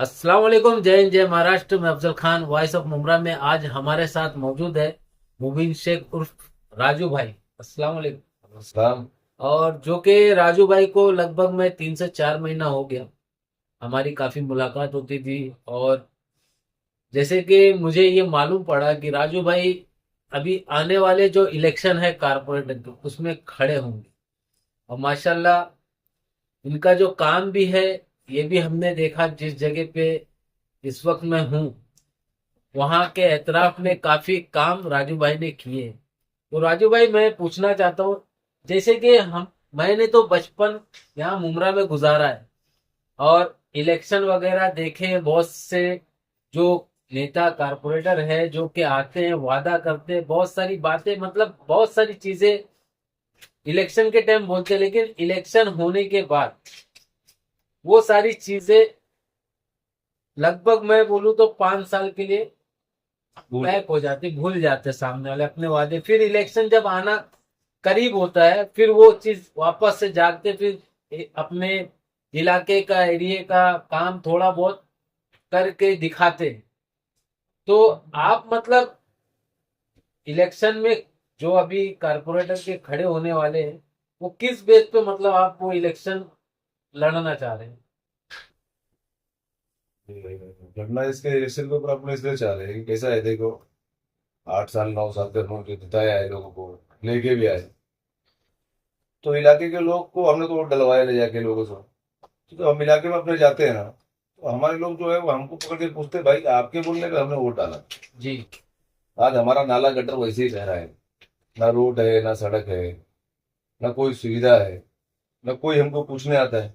अस्सलाम वालेकुम। जय हिंद, जय महाराष्ट्र में अफजल खान, वॉइस ऑफ मुमरा में आज हमारे साथ मौजूद है मुबीन शेख उर्फ राजू भाई। अस्सलाम वालेकुम। सलाम। और जो कि राजू भाई को लगभग में 3 से 4 महीना हो गया, हमारी काफी मुलाकात होती थी। और जैसे कि मुझे ये मालूम पड़ा कि राजू भाई अभी आने वाले जो इलेक्शन है कारपोरेटर के, उसमें खड़े होंगे। और माशाल्लाह इनका जो काम भी है, ये भी हमने देखा। जिस जगह पे इस वक्त मैं हूँ, वहां के एतराफ में काफी काम राजू भाई ने किए। तो राजू भाई, मैं पूछना चाहता हूँ, जैसे कि हम मैंने तो बचपन यहाँ मुमरा में गुजारा है, और इलेक्शन वगैरह देखे हैं। बहुत से जो नेता कारपोरेटर है जो कि आते हैं, वादा करते हैं, बहुत सारी बातें, मतलब बहुत सारी चीजें इलेक्शन के टाइम बोलते हैं, लेकिन इलेक्शन होने के बाद वो सारी चीजें लगभग मैं बोलूँ तो 5 साल के लिए भूल पैक हो जाती, भूल जाते सामने वाले अपने वादे। फिर इलेक्शन जब आना करीब होता है, फिर वो चीज वापस से जागते, फिर अपने इलाके का, एरिया का काम थोड़ा बहुत करके दिखाते। तो आप मतलब इलेक्शन में जो अभी कारपोरेटर के खड़े होने वाले हैं, वो किस बेस पे, मतलब आप वो इलेक्शन लड़ना चाह रहे हैं? लड़ना इसके इलेक्शन के ऊपर अपने इसलिए चाह रहे हैं कि कैसा है देखो। 8 साल 9 साल तक उन्होंने जिताया है, लोगों को लेके भी आए। तो इलाके के लोग को हमने तो वोट डलवाया ले जाके लोगों से। तो हम इलाके में अपने जाते हैं ना, तो हमारे लोग जो है वो हमको पकड़ के पूछते हैं, भाई आपके बोलने का हमने वोट डाला। जी। आज हमारा नाला गटर वैसे ही रह रहा है। ना रोड है, ना सड़क है, ना कोई सुविधा है, ना कोई हमको पूछने आता है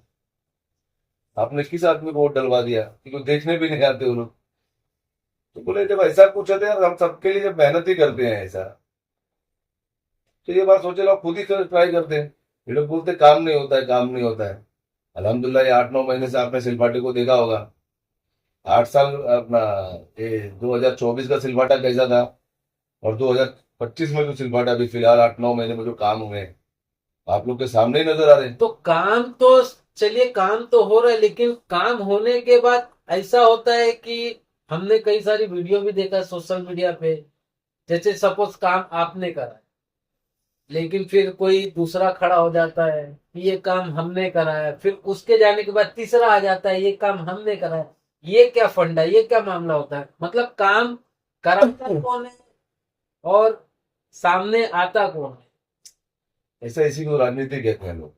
आपने किस आदमी को वोट डलवा दिया, कि कोई देखने भी नहीं आते वो लोग। तो बोले जब ऐसा कुछ है तो यार हम सबके लिए जब मेहनत ही करते हैं ऐसा, तो ये बात सोचे लोग खुद ही ट्राई करते हैं। ये लोग बोलते काम नहीं होता है, काम नहीं होता है। अल्हम्दुलिल्लाह ये 8 9 महीने से आपने सिलपाटी को देखा होगा। 8 साल अपना ये 2024 का सिलपाटा कैसा था, और 2025 में जो सिलपाटा अभी फिलहाल 8 9 महीने में जो काम हुए हैं, आप लोग के सामने ही नजर आ रहे हैं। तो काम तो, चलिए काम तो हो रहा है, लेकिन काम होने के बाद ऐसा होता है कि हमने कई सारी वीडियो भी देखा सोशल मीडिया पे। जैसे सपोज काम आपने करा, लेकिन फिर कोई दूसरा खड़ा हो जाता है कि ये काम हमने करा है, फिर उसके जाने के बाद तीसरा आ जाता है, ये काम हमने करा है। ये क्या फंडा, ये क्या मामला होता है? मतलब काम कराता कौन है और सामने आता कौन है? ऐसा इसी को राजनीति कहते हैं लोग।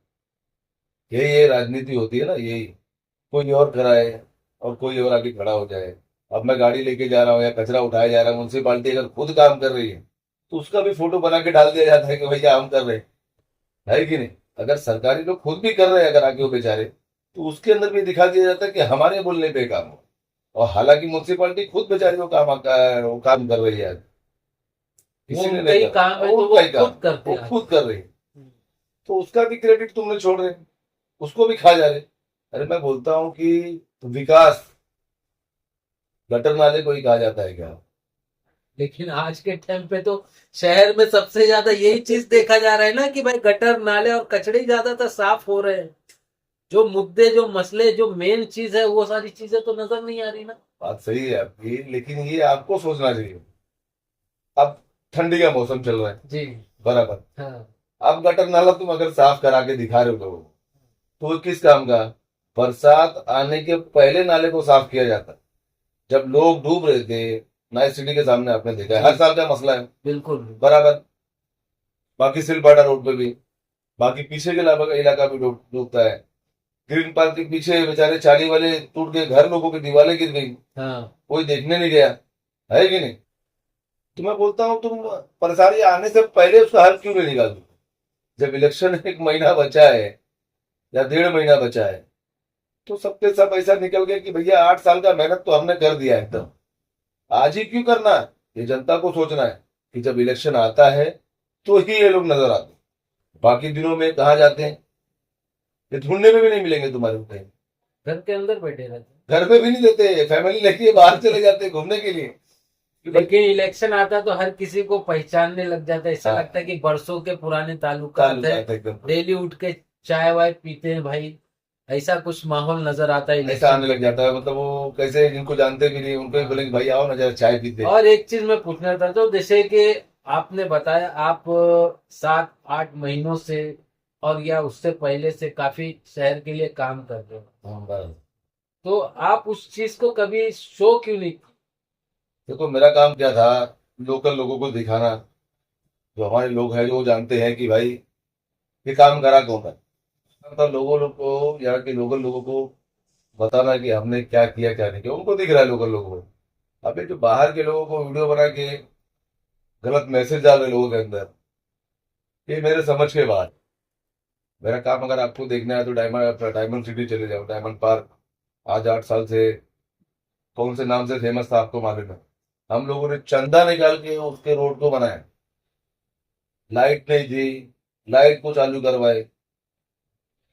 ये राजनीति होती है ना, यही। कोई और कराए और कोई और आगे खड़ा हो जाए। अब मैं गाड़ी लेके जा रहा हूँ या कचरा उठाया जा रहा है, म्यूनसिपालिटी अगर खुद काम कर रही है तो उसका भी फोटो बना के डाल दिया जाता है कि भैया हम कर रहे हैं। है कि नहीं? अगर सरकारी लोग खुद भी कर रहे हैं अगर आगे वो बेचारे, तो उसके अंदर भी दिखा दिया जाता है कि हमारे बोलने पे काम हो। और हालांकि म्यूनसिपालिटी खुद बेचारी वो काम कर रही है आज। वो किसी ने उनका नहीं ही कर काम रहा, है वो तो वो उनका ही काम, खुद करते वो हैं। खुद कर रही है। तो उसका भी क्रेडिट तुमने छोड़ रहे, उसको भी खा जा रहे। अरे मैं बोलता हूँ कि विकास गटर नाले को ही कहा जाता है क्या? लेकिन आज के टाइम पे तो शहर में सबसे ज्यादा यही चीज देखा जा रहा है ना, कि भाई गटर नाले और कचड़े ज्यादातर साफ हो रहे हैं। जो मुद्दे, जो मसले, जो मेन चीज है, वो सारी चीजें तो नजर नहीं आ रही ना। बात सही है आपकी, लेकिन ये आपको सोचना चाहिए। अब ठंडी का मौसम चल रहा है, जी। बराबर। हाँ। अब गटर नाला तुम अगर साफ करा के दिखा रहे हो लोगों को, तो वो किस काम का? बरसात आने के पहले नाले को साफ किया जाता, जब लोग डूब रहे थे। नाइट सिटी के सामने आपने देखा है, जी। हर साल का मसला है। बिल्कुल। बराबर। बाकी सिलपाटा रोड पे भी, बाकी पीछे के इलाका इलाका भी डूबता है। ग्रीन पार्क के पीछे बेचारे चाली वाले टूट के घर, लोगों की दीवारें गिर गई, हाँ। कोई देखने नहीं गया। है कि नहीं? तो मैं बोलता हूँ तुम परेशानी आने से पहले उसका हल क्यों नहीं निकालते? जब इलेक्शन 1 महीना बचा है या 1.5 महीना बचा है, तो सबके सब ऐसा निकल गया कि भैया 8 साल का मेहनत तो हमने कर दिया एकदम। आज ही क्यों करना है? ये जनता को सोचना है कि जब इलेक्शन आता है तो ही ये लोग नजर आते हैं। बाकी दिनों में कहाँ जाते हैं? ये ढूंढने में भी नहीं मिलेंगे तुम्हारे को कहीं। घर के अंदर बैठे रहते। घर पे भी नहीं देते, फैमिली लेके बाहर चले जाते हैं घूमने के लिए कि भाई। लेकिन इलेक्शन आता तो हर किसी को पहचानने लग जाता है, ऐसा लगता हाँ, है कि बरसों के पुराने ताल्लुकात है। ताल्लुकात एकदम। डेली उठ के चाय वाय पीते हैं भाई। ऐसा कुछ माहौल नजर आता है ऐसा इलेक्शन आने को लग जाता है, लेकर। मतलब वो कैसे जिनको जानते भी नहीं उनको ही बोलेंगे भाई आओ ना जरा चाय पीते। और एक चीज मैं पूछना चाहता हूँ, जैसे कि आपने बताया आप 7-8 महीनों से और या उससे पहले से काफी शहर के लिए काम कर रहे हो, हाँ बस। तो आप उस चीज को कभी शो क्यों नहीं? देखो मेरा काम क्या था, लोकल लोगों को दिखाना, जो हमारे लोग हैं जो वो जानते हैं कि भाई ये काम करा कौन है। मतलब लोगों को, यहाँ के लोकल लोगों को बताना कि हमने क्या किया क्या नहीं किया, उनको दिख रहा है लोकल लोगों को। अबे जो बाहर के लोगों को वीडियो बना के गलत मैसेज डाल रहे लोगों के अंदर, ये मेरे समझ के बाहर। मेरा काम अगर आपको देखना है तो डायमंड डायमंड सिटी चले जाओ, डायमंड पार्क आज 8 साल से कौन से नाम से फेमस था आपको मालूम है? हम लोगों ने चंदा निकाल के उसके रोड को बनाया। लाइट नहीं थी, लाइट को चालू करवाए।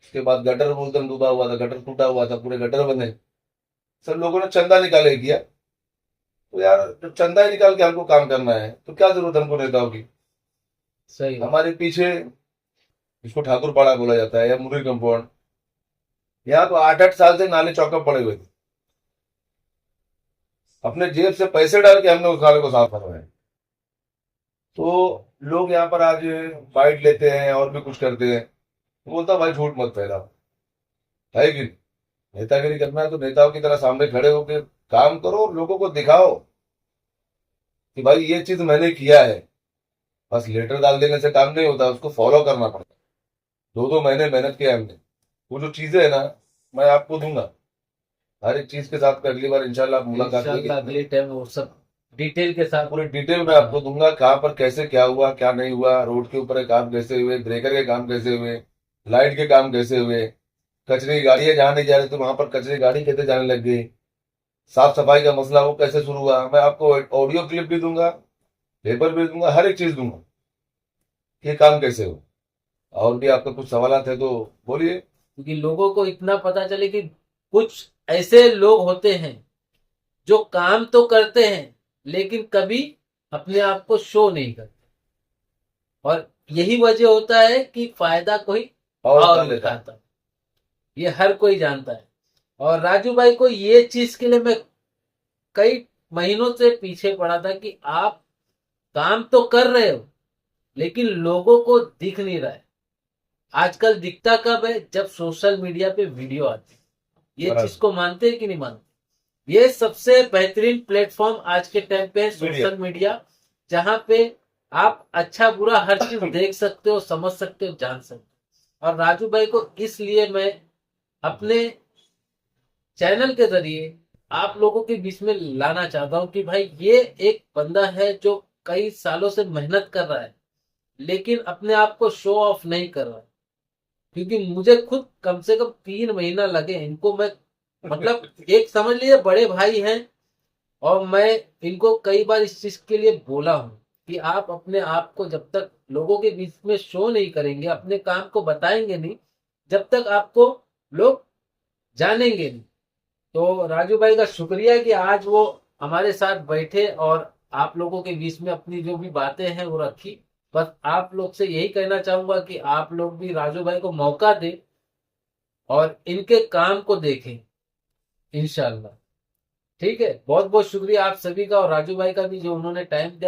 उसके बाद गटर एकदम डूबा हुआ था, गटर टूटा हुआ था, पूरे गटर बने। सब लोगों ने चंदा निकाले किया। तो यार जब चंदा ही निकाल के हमको काम करना है तो क्या जरूरत हमको नेताओं की? सही बात। हमारे पीछे, इसको ठाकुर पाड़ा बोला जाता है या मुरली कंपाउंड, यहाँ तो 8-8 साल से नाले चौकअप पड़े हुए थे। अपने जेब से पैसे डाल के हमने उस नाले को साफ करवाया। तो लोग यहाँ पर आज फाइट लेते हैं और भी कुछ करते हैं। तो बोलता भाई झूठ मत फैलाओ, है कि नहीं? नेतागिरी करना है तो नेताओं की तरह सामने खड़े होकर काम करो और लोगों को दिखाओ कि भाई ये चीज मैंने किया है। बस लेटर डाल देने से काम नहीं होता, उसको फॉलो करना पड़ता है। 2-2 महीने मेहनत किया हमने। वो जो चीजें है ना, मैं आपको दूंगा हर एक चीज के साथ। अगली बार इंशाल्लाह मुलाकात होगी, इंशाल्लाह अगले टाइम वो सब डिटेल के साथ। पूरी डिटेल में हाँ। आपको दूंगा कहाँ पर कैसे क्या हुआ क्या नहीं हुआ, रोड के ऊपर के काम कैसे हुए, ब्रेकर के काम कैसे हुए, लाइट के काम कैसे हुए, कचरे की गाड़ियां जहाँ नहीं जा रही थी वहां पर कचरे की गाड़ी कैसे जाने लग गई, साफ सफाई का मसला वो कैसे शुरू हुआ। मैं आपको ऑडियो क्लिप भी दूंगा, पेपर भी दूंगा, हर एक चीज दूंगा कि ये काम कैसे हो। और भी आपका कुछ सवाल है तो बोलिए। क्योंकि लोगों को इतना पता चले कि कुछ ऐसे लोग होते हैं जो काम तो करते हैं लेकिन कभी अपने आप को शो नहीं करते, और यही वजह होता है कि फायदा कोई और उठा और लेता है। उठाता है। ये हर कोई जानता है। और राजू भाई को ये चीज के लिए मैं कई महीनों से पीछे पड़ा था कि आप काम तो कर रहे हो लेकिन लोगों को दिख नहीं रहा है। आजकल दिखता कब है? जब सोशल मीडिया पे वीडियो आती है। ये चीज बराबर। को मानते हैं कि नहीं मानते? ये सबसे बेहतरीन प्लेटफॉर्म आज के टाइम पे है मीडिया। सोशल मीडिया, जहां पे आप अच्छा बुरा हर चीज देख सकते हो, समझ सकते हो, जान सकते हो। और राजू भाई को इसलिए मैं अपने चैनल के जरिए आप लोगों के बीच में लाना चाहता हूं कि भाई ये एक बंदा है जो कई सालों से मेहनत कर रहा है लेकिन अपने आप को शो ऑफ नहीं कर रहा है। क्योंकि मुझे खुद कम से कम 3 महीना लगे इनको, मैं मतलब एक समझ लीजिए बड़े भाई हैं। और मैं इनको कई बार इस चीज के लिए बोला हूं कि आप अपने आप को जब तक लोगों के बीच में शो नहीं करेंगे, अपने काम को बताएंगे नहीं, जब तक आपको लोग जानेंगे नहीं। तो राजू भाई का शुक्रिया कि आज वो हमारे साथ बैठे और आप लोगों के बीच में अपनी जो भी बातें हैं वो रखी। बस आप लोग से यही कहना चाहूंगा कि आप लोग भी राजू भाई को मौका दें और इनके काम को देखें, इंशाल्लाह। ठीक है, बहुत बहुत शुक्रिया आप सभी का और राजू भाई का भी जो उन्होंने टाइम दिया।